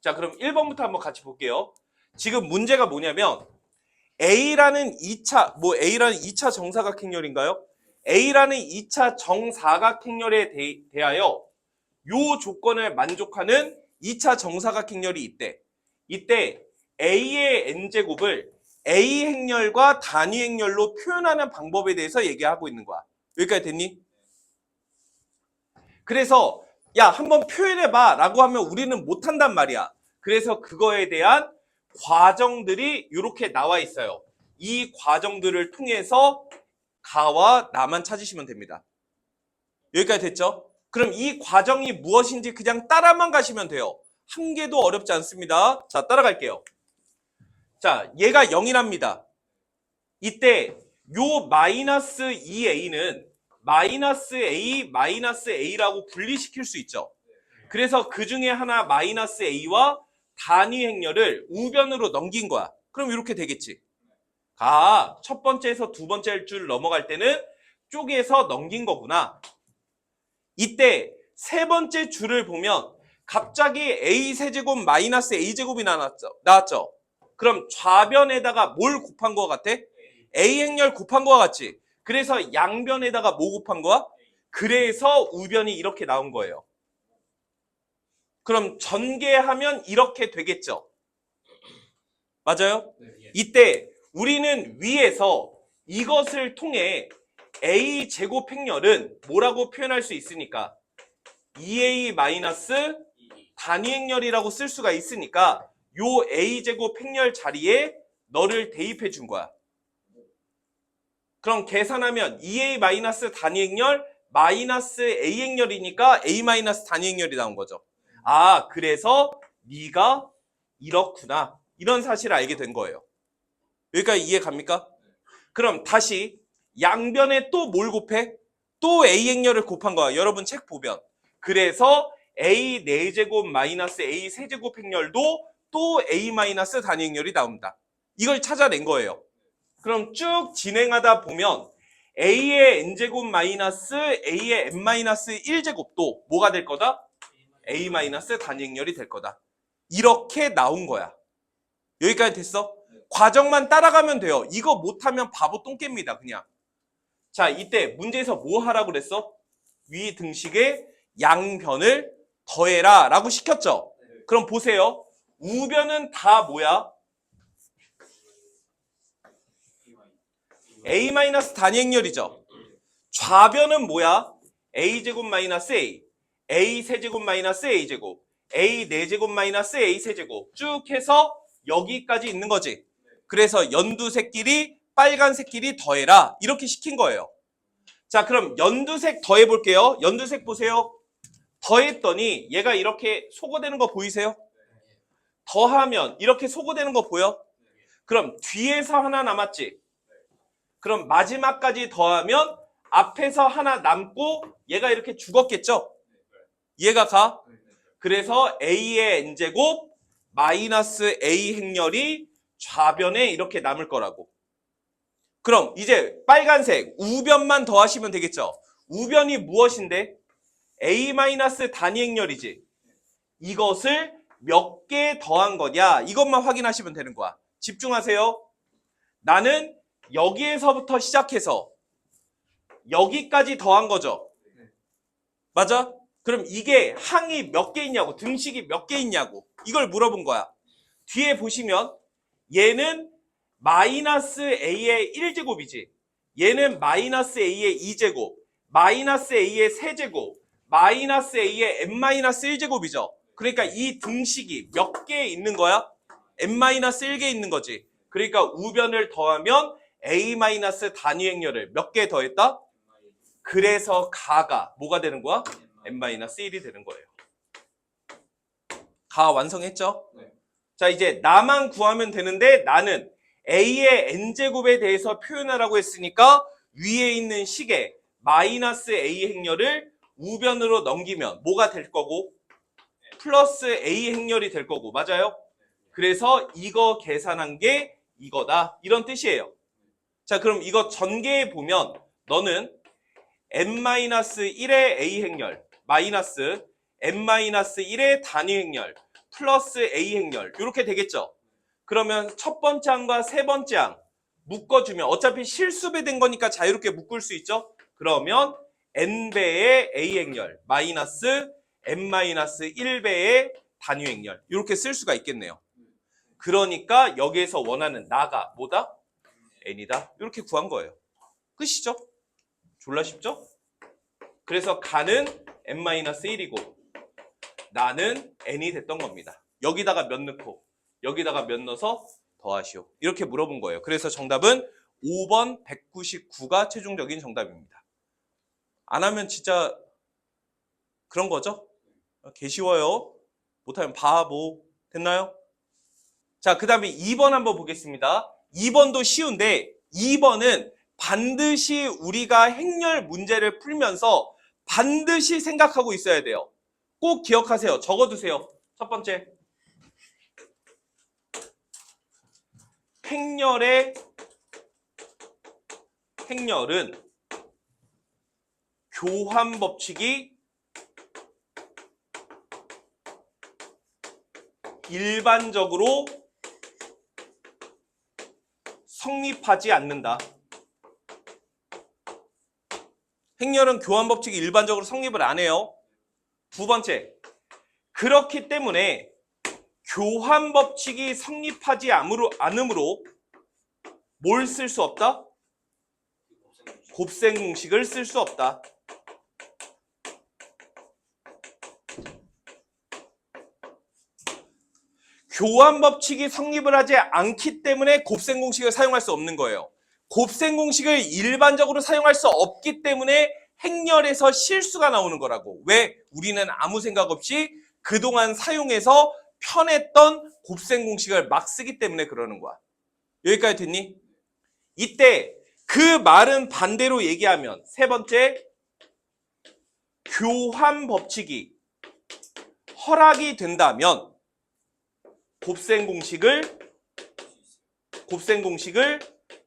자, 그럼 1번부터 한번 같이 볼게요. 지금 문제가 뭐냐면 A라는 2차 정사각행렬인가요? A라는 2차 정사각행렬에 대하여 요 조건을 만족하는 2차 정사각행렬이 있대. 이때 A의 n제곱을 A 행렬과 단위 행렬로 표현하는 방법에 대해서 얘기하고 있는 거야. 여기까지 됐니? 그래서 야, 한번 표현해봐 라고 하면 우리는 못한단 말이야. 그래서 그거에 대한 과정들이 이렇게 나와 있어요. 이 과정들을 통해서 가와 나만 찾으시면 됩니다. 여기까지 됐죠? 그럼 이 과정이 무엇인지 그냥 따라만 가시면 돼요. 한 개도 어렵지 않습니다. 자, 따라갈게요. 자, 얘가 0이랍니다. 이때 요 마이너스 2a는 마이너스 a, 마이너스 a라고 분리시킬 수 있죠. 그래서 그 중에 하나 마이너스 a와 단위 행렬을 우변으로 넘긴 거야. 그럼 이렇게 되겠지. 첫 번째에서 두 번째 줄 넘어갈 때는 쪼개서 넘긴 거구나. 이때 세 번째 줄을 보면 갑자기 a 세제곱 마이너스 a 제곱이 나왔죠. 그럼 좌변에다가 뭘 곱한 거 같아? a 행렬 곱한 거와 같지. 그래서 양변에다가 뭐 곱한 거야? 그래서 우변이 이렇게 나온 거예요. 그럼 전개하면 이렇게 되겠죠. 맞아요? 이때 우리는 위에서 이것을 통해 a 제곱 행렬은 뭐라고 표현할 수 있으니까 2a 마이너스 단위 행렬이라고 쓸 수가 있으니까 요 a 제곱 행렬 자리에 너를 대입해 준 거야. 그럼 계산하면 2a 마이너스 단위 행렬 마이너스 a 행렬이니까 a 마이너스 단위 행렬이 나온 거죠. 그래서 네가 이렇구나. 이런 사실을 알게 된 거예요. 여기까지 이해 갑니까? 그럼 다시 양변에 또 뭘 곱해? 또 a 행렬을 곱한 거야. 여러분 책 보면. 그래서 a 4제곱 마이너스 a 세제곱 행렬도 또 a 마이너스 단위 행렬이 나옵니다. 이걸 찾아낸 거예요. 그럼 쭉 진행하다 보면 a의 n제곱 마이너스 a의 n 마이너스 1제곱도 뭐가 될 거다? a 마이너스 단위 행렬이 될 거다. 이렇게 나온 거야. 여기까지 됐어? 과정만 따라가면 돼요. 이거 못하면 바보 똥개입니다. 그냥. 자, 이때 문제에서 뭐 하라고 그랬어? 위 등식의 양변을 더해라 라고 시켰죠. 그럼 보세요. 우변은 다 뭐야? a 마이너스 단위 행렬이죠. 좌변은 뭐야? a제곱 마이너스 a 세제곱 마이너스 a제곱, a 4제곱 마이너스 a 세제곱 쭉 해서 여기까지 있는 거지. 그래서 연두색끼리 빨간색끼리 더해라 이렇게 시킨 거예요. 자, 그럼 연두색 더해 볼게요. 연두색 보세요. 더했더니 얘가 이렇게 소거되는 거 보이세요? 더하면 이렇게 소거되는 거 보여? 그럼 뒤에서 하나 남았지? 그럼 마지막까지 더하면 앞에서 하나 남고 얘가 이렇게 죽었겠죠? 이해가 가? 그래서 a의 n제곱 마이너스 a 행렬이 좌변에 이렇게 남을 거라고. 그럼 이제 빨간색 우변만 더하시면 되겠죠? 우변이 무엇인데? a 마이너스 단위 행렬이지. 이것을 몇 개 더한 거냐? 이것만 확인하시면 되는 거야. 집중하세요. 나는 여기에서부터 시작해서 여기까지 더한 거죠. 맞아? 그럼 이게 항이 몇 개 있냐고, 등식이 몇 개 있냐고 이걸 물어본 거야. 뒤에 보시면 얘는 마이너스 a의 1제곱이지. 얘는 마이너스 a의 2제곱, 마이너스 a의 세제곱, 마이너스 a의 n-1제곱이죠. 그러니까 이 등식이 몇 개 있는 거야? n-1개 있는 거지. 그러니까 우변을 더하면 a- 단위 행렬을 몇 개 더했다? 그래서 가가 뭐가 되는 거야? n-1이 되는 거예요. 가 완성했죠? 네. 자, 이제 나만 구하면 되는데 나는 a의 n제곱에 대해서 표현하라고 했으니까 위에 있는 식에 마이너스 a 행렬을 우변으로 넘기면 뭐가 될 거고? 플러스 a 행렬이 될 거고. 맞아요? 그래서 이거 계산한 게 이거다. 이런 뜻이에요. 자, 그럼 이거 전개해 보면 너는 n-1의 a 행렬 마이너스 n-1의 단위 행렬 플러스 A 행렬 이렇게 되겠죠. 그러면 첫 번째 항과 세 번째 항 묶어주면 어차피 실수배 된 거니까 자유롭게 묶을 수 있죠. 그러면 n배의 A 행렬 마이너스 n-1배의 단위 행렬 이렇게 쓸 수가 있겠네요. 그러니까 여기에서 원하는 나가 뭐다? n이다. 이렇게 구한 거예요. 끝이죠? 졸라 쉽죠? 그래서 가는 n-1이고 나는 n이 됐던 겁니다. 여기다가 몇 넣고 여기다가 몇 넣어서 더하시오. 이렇게 물어본 거예요. 그래서 정답은 5번 199가 최종적인 정답입니다. 안 하면 진짜 그런 거죠? 개 쉬워요. 못하면 바보. 됐나요? 자, 그 다음에 2번 한번 보겠습니다. 2번도 쉬운데 2번은 반드시 우리가 행렬 문제를 풀면서 반드시 생각하고 있어야 돼요. 꼭 기억하세요. 적어두세요. 첫 번째. 행렬은 교환 법칙이 일반적으로 성립하지 않는다. 행렬은 교환 법칙이 일반적으로 성립을 안 해요. 두 번째, 그렇기 때문에 교환 법칙이 성립하지 않으므로 뭘 쓸 수 없다? 곱셈 공식을 쓸 수 없다. 교환 법칙이 성립을 하지 않기 때문에 곱셈 공식을 사용할 수 없는 거예요. 곱셈 공식을 일반적으로 사용할 수 없기 때문에 행렬에서 실수가 나오는 거라고. 왜? 우리는 아무 생각 없이 그동안 사용해서 편했던 곱셈 공식을 막 쓰기 때문에 그러는 거야. 여기까지 됐니? 이때 그 말은 반대로 얘기하면 세 번째, 교환 법칙이 허락이 된다면 곱셈 공식을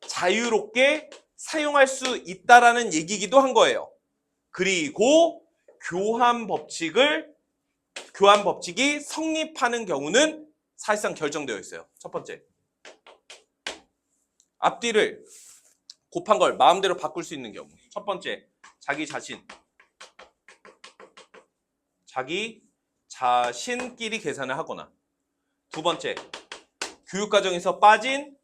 자유롭게 사용할 수 있다라는 얘기기도 한 거예요. 그리고 교환 법칙이 성립하는 경우는 사실상 결정되어 있어요. 첫 번째. 앞뒤를 곱한 걸 마음대로 바꿀 수 있는 경우. 첫 번째, 자기 자신끼리 계산을 하거나. 두 번째, 교육과정에서 빠진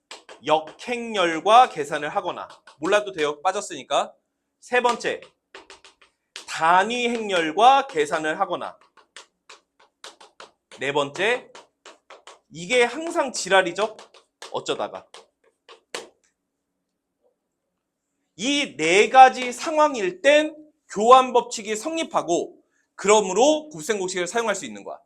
역행렬과 계산을 하거나. 몰라도 돼요. 빠졌으니까. 세 번째, 단위 행렬과 계산을 하거나. 네 번째, 이게 항상 지랄이죠? 어쩌다가. 이 네 가지 상황일 땐 교환 법칙이 성립하고 그러므로 곱셈 공식을 사용할 수 있는 거야.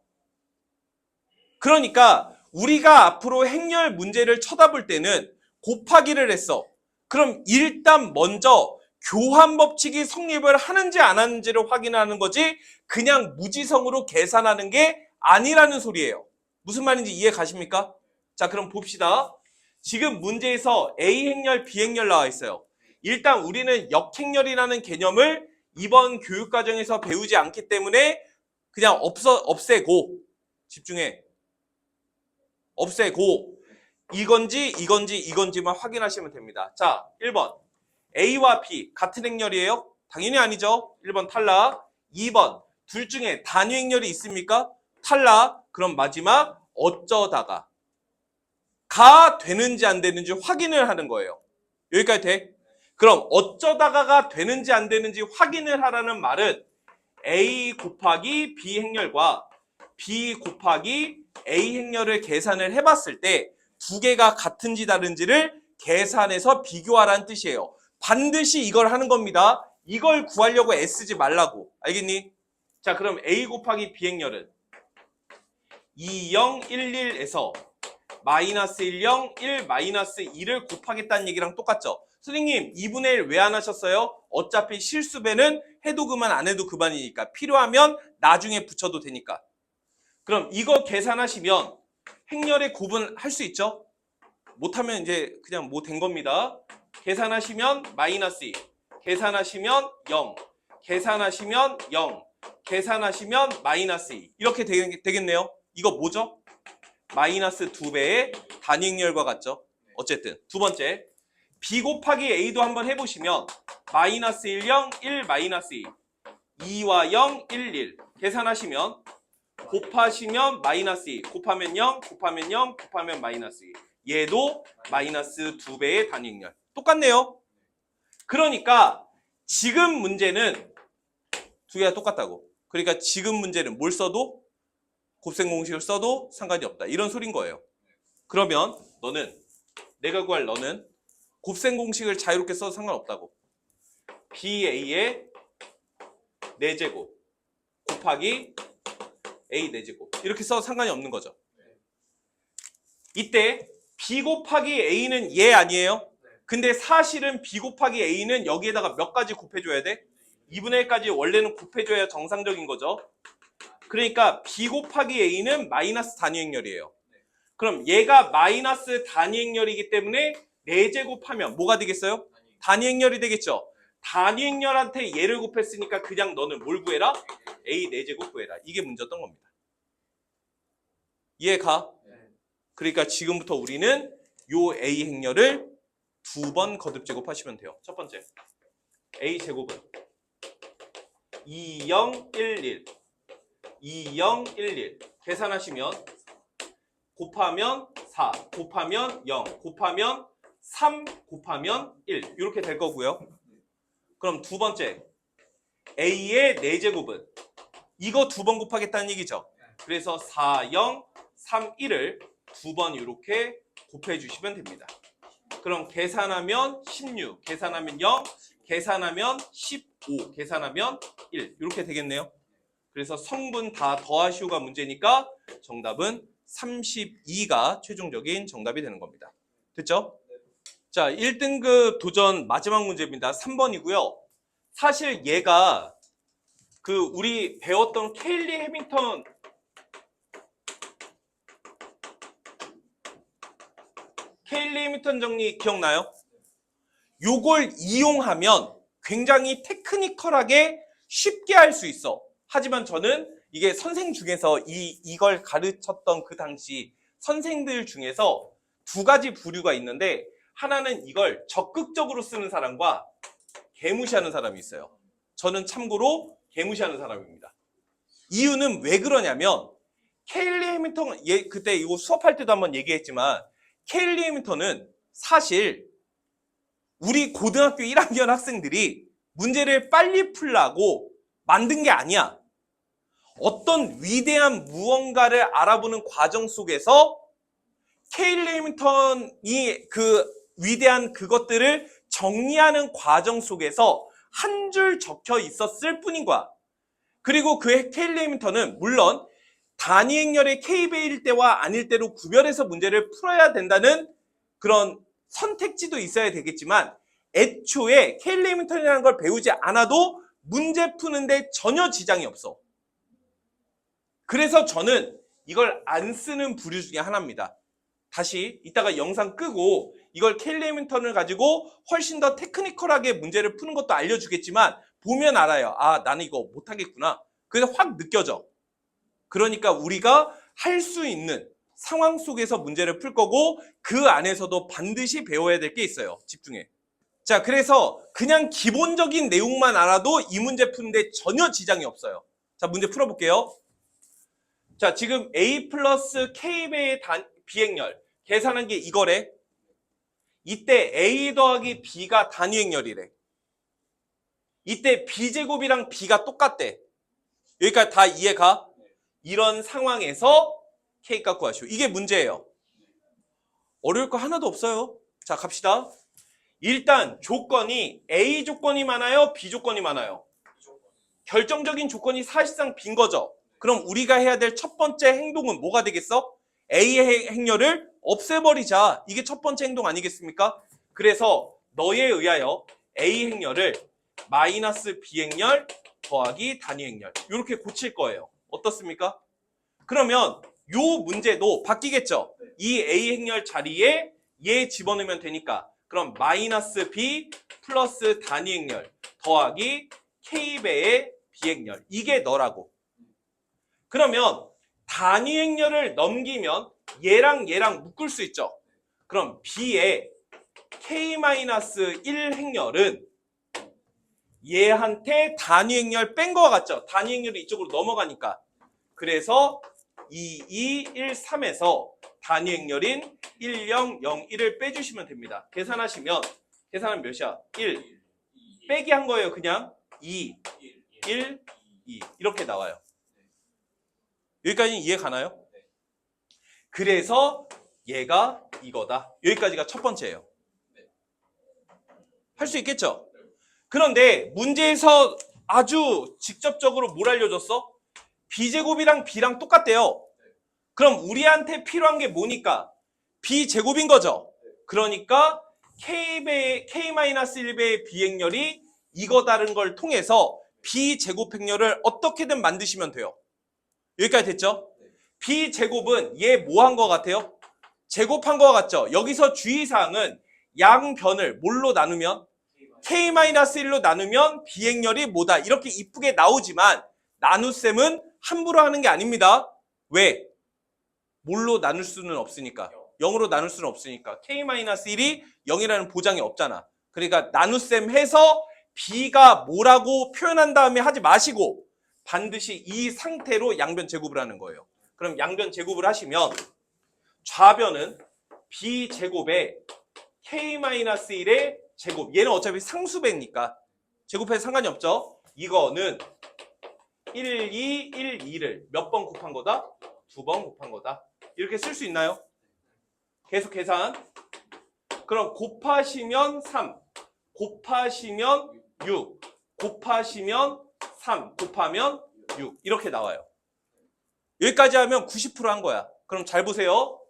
그러니까 우리가 앞으로 행렬 문제를 쳐다볼 때는 곱하기를 했어. 그럼 일단 먼저 교환 법칙이 성립을 하는지 안 하는지를 확인하는 거지 그냥 무지성으로 계산하는 게 아니라는 소리예요. 무슨 말인지 이해 가십니까? 자, 그럼 봅시다. 지금 문제에서 A 행렬, B 행렬 나와 있어요. 일단 우리는 역행렬이라는 개념을 이번 교육과정에서 배우지 않기 때문에 그냥 없애고, 집중해. 없애고 이건지만 확인하시면 됩니다. 자, 1번. A와 B 같은 행렬이에요? 당연히 아니죠. 1번 탈락. 2번. 둘 중에 단위 행렬이 있습니까? 탈락. 그럼 마지막 어쩌다가 가 되는지 안 되는지 확인을 하는 거예요. 여기까지 돼? 그럼 어쩌다가가 되는지 안 되는지 확인을 하라는 말은 A 곱하기 B 행렬과 B 곱하기 A 행렬을 계산을 해봤을 때 두 개가 같은지 다른지를 계산해서 비교하라는 뜻이에요. 반드시 이걸 하는 겁니다. 이걸 구하려고 애쓰지 말라고. 알겠니? 자, 그럼 A 곱하기 B 행렬은 2, 0, 1, 1에서 마이너스 1, 0, 1, 마이너스 2를 곱하겠다는 얘기랑 똑같죠? 선생님, 2분의 1 왜 안 하셨어요? 어차피 실수배는 해도 그만 안 해도 그만이니까. 필요하면 나중에 붙여도 되니까. 그럼 이거 계산하시면 행렬의 곱은 할 수 있죠? 못하면 이제 그냥 뭐 된 겁니다. 계산하시면 마이너스 2, 계산하시면 0, 계산하시면 0, 계산하시면 마이너스 2. 이렇게 되겠네요. 이거 뭐죠? 마이너스 2배의 단위행렬과 같죠? 어쨌든 두 번째, b 곱하기 a도 한번 해보시면 마이너스 1, 0, 1, 마이너스 2, 2와 0, 1, 1 계산하시면 곱하시면 마이너스 2, 곱하면 0, 곱하면 0, 곱하면 마이너스 2. 얘도 마이너스 2배의 단위행렬. 똑같네요. 그러니까 지금 문제는 두 개가 똑같다고. 그러니까 지금 문제는 뭘 써도 곱셈 공식을 써도 상관이 없다. 이런 소린 거예요. 그러면 너는 내가 구할 너는 곱셈 공식을 자유롭게 써도 상관없다고. BA의 4제곱 곱하기 A 4제곱 이렇게 써도 상관이 없는 거죠. 이때 B 곱하기 A는 얘 아니에요? 근데 사실은 B 곱하기 A는 여기에다가 몇 가지 곱해줘야 돼? 2분의 1까지 원래는 곱해줘야 정상적인 거죠. 그러니까 B 곱하기 A는 마이너스 단위행렬이에요. 그럼 얘가 마이너스 단위행렬이기 때문에 4제곱하면 뭐가 되겠어요? 단위행렬이 되겠죠. 단위행렬한테 얘를 곱했으니까 그냥 너는 뭘 구해라? A 4제곱 구해라. 이게 문제였던 겁니다. 이해가? 그러니까 지금부터 우리는 요 A 행렬을 2번 거듭 제곱하시면 돼요. 첫 번째, A 제곱은 2, 0, 1, 1 2, 0, 1, 1 계산하시면 곱하면 4, 곱하면 0, 곱하면 3, 곱하면 1 이렇게 될 거고요. 그럼 두 번째, A의 4제곱은 이거 2번 곱하겠다는 얘기죠. 그래서 4, 0, 3, 1을 2번 이렇게 곱해주시면 됩니다. 그럼 계산하면 16, 계산하면 0, 계산하면 15, 계산하면 1 이렇게 되겠네요. 그래서 성분 다 더하시오가 문제니까 정답은 32가 최종적인 정답이 되는 겁니다. 됐죠? 자, 1등급 도전 마지막 문제입니다. 3번이고요. 사실 얘가 우리 배웠던 케일리 해밍턴 정리 기억나요? 요걸 이용하면 굉장히 테크니컬하게 쉽게 할 수 있어. 하지만 저는 이게 선생 중에서 이걸 가르쳤던 그 당시 선생들 중에서 두 가지 부류가 있는데 하나는 이걸 적극적으로 쓰는 사람과 개무시하는 사람이 있어요. 저는 참고로 개무시하는 사람입니다. 이유는 왜 그러냐면 케일리 해밍턴 그때 이거 수업할 때도 한번 얘기했지만 케일리 해밍턴은 사실 우리 고등학교 1학년 학생들이 문제를 빨리 풀라고 만든 게 아니야. 어떤 위대한 무언가를 알아보는 과정 속에서 케일리 해밍턴이 그 위대한 그것들을 정리하는 과정 속에서 한 줄 적혀 있었을 뿐인 거야. 그리고 그 케일리 해밍턴은 물론 단위행렬의 K배일 때와 아닐 때로 구별해서 문제를 풀어야 된다는 그런 선택지도 있어야 되겠지만 애초에 케일리 해밍턴이라는 걸 배우지 않아도 문제 푸는데 전혀 지장이 없어. 그래서 저는 이걸 안 쓰는 부류 중에 하나입니다. 다시 이따가 영상 끄고 이걸 케일리 해밍턴을 가지고 훨씬 더 테크니컬하게 문제를 푸는 것도 알려주겠지만 보면 알아요. 아, 나는 이거 못하겠구나. 그래서 확 느껴져. 그러니까 우리가 할 수 있는 상황 속에서 문제를 풀 거고 그 안에서도 반드시 배워야 될 게 있어요. 집중해. 자, 그래서 그냥 기본적인 내용만 알아도 이 문제 푸는데 전혀 지장이 없어요. 자, 문제 풀어볼게요. 자, 지금 A 플러스 K배의 비행렬 계산한 게 이거래. 이때 A 더하기 B가 단위행렬이래. 이때 B제곱이랑 B가 똑같대. 여기까지 다 이해가? 이런 상황에서 K값 구하시오. 이게 문제예요. 어려울 거 하나도 없어요. 자, 갑시다. 일단 조건이 A 조건이 많아요? B 조건이 많아요? 결정적인 조건이 사실상 빈 거죠. 그럼 우리가 해야 될 첫 번째 행동은 뭐가 되겠어? A의 행렬을 없애버리자. 이게 첫 번째 행동 아니겠습니까? 그래서 너에 의하여 A 행렬을 마이너스 B 행렬 더하기 단위 행렬 이렇게 고칠 거예요. 어떻습니까? 그러면 요 문제도 바뀌겠죠? 이 A 행렬 자리에 얘 집어넣으면 되니까 그럼 마이너스 B 플러스 단위 행렬 더하기 K배의 B 행렬 이게 너라고. 그러면 단위 행렬을 넘기면 얘랑 얘랑 묶을 수 있죠. 그럼 B의 K-1 행렬은 얘한테 단위 행렬 뺀 거와 같죠. 단위 행렬이 이쪽으로 넘어가니까. 그래서 2, 2, 1, 3에서 단위 행렬인 1, 0, 0, 1을 빼주시면 됩니다. 계산하시면 계산은 몇이야? 1 빼기 한 거예요. 그냥 2, 1, 2 이렇게 나와요. 여기까지는 이해 가나요? 그래서 얘가 이거다. 여기까지가 첫 번째예요. 할 수 있겠죠? 그런데 문제에서 아주 직접적으로 뭘 알려줬어? B제곱이랑 B랑 똑같대요. 그럼 우리한테 필요한 게 뭐니까? B제곱인 거죠. 그러니까 K-1배의 B행렬이 이거다른 걸 통해서 B제곱행렬을 어떻게든 만드시면 돼요. 여기까지 됐죠? B제곱은 얘 뭐 한 거 같아요? 제곱한 거 같죠? 여기서 주의사항은 양변을 뭘로 나누면? K-1로 나누면 B행렬이 뭐다? 이렇게 이쁘게 나오지만 나눗셈은 함부로 하는 게 아닙니다. 왜? 뭘로 나눌 수는 없으니까. 0으로 나눌 수는 없으니까. K-1이 0이라는 보장이 없잖아. 그러니까 나눗셈 해서 B가 뭐라고 표현한 다음에 하지 마시고 반드시 이 상태로 양변 제곱을 하는 거예요. 그럼 양변 제곱을 하시면 좌변은 B제곱에 K-1의 제곱. 얘는 어차피 상수배니까 제곱해도 상관이 없죠. 이거는 1, 2, 1, 2를 몇 번 곱한 거다? 2번 곱한 거다. 이렇게 쓸 수 있나요? 계속 계산. 그럼 곱하시면 3, 곱하시면 6, 곱하시면 3, 곱하면 6 이렇게 나와요. 여기까지 하면 90%한 거야. 그럼 잘 보세요.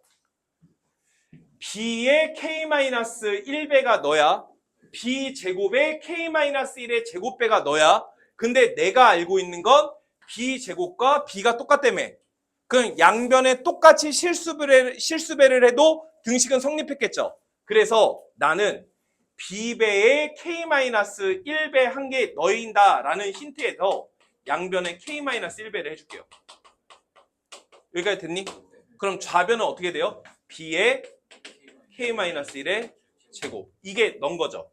B의 K-1배가 너야. B제곱의 K-1의 제곱배가 너야. 근데 내가 알고 있는 건 B제곱과 B가 똑같다며. 그럼 양변에 똑같이 실수배를 해도 등식은 성립했겠죠. 그래서 나는 B배의 K-1배 한 개 너희인다 라는 힌트에서 양변에 K-1배를 해줄게요. 여기까지 됐니? 그럼 좌변은 어떻게 돼요? B의 K-1의 제곱. 이게 넌 거죠.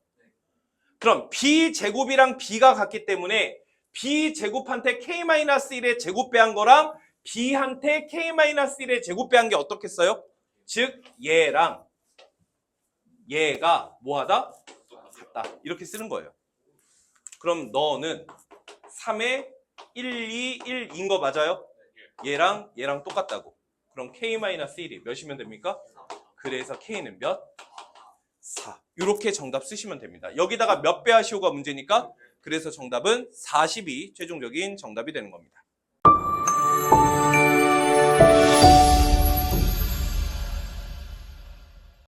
그럼 B제곱이랑 B가 같기 때문에 B제곱한테 K-1의 제곱 빼한 거랑 B한테 K-1의 제곱 빼한 게 어떻겠어요? 즉 얘랑 얘가 뭐하다? 같다. 이렇게 쓰는 거예요. 그럼 너는 3에 1, 2, 1인 거 맞아요? 얘랑 얘랑 똑같다고. 그럼 K-1이 몇이면 됩니까? 그래서 K는 몇? 4. 이렇게 정답 쓰시면 됩니다. 여기다가 몇 배 하시오가 문제니까 그래서 정답은 40이 최종적인 정답이 되는 겁니다.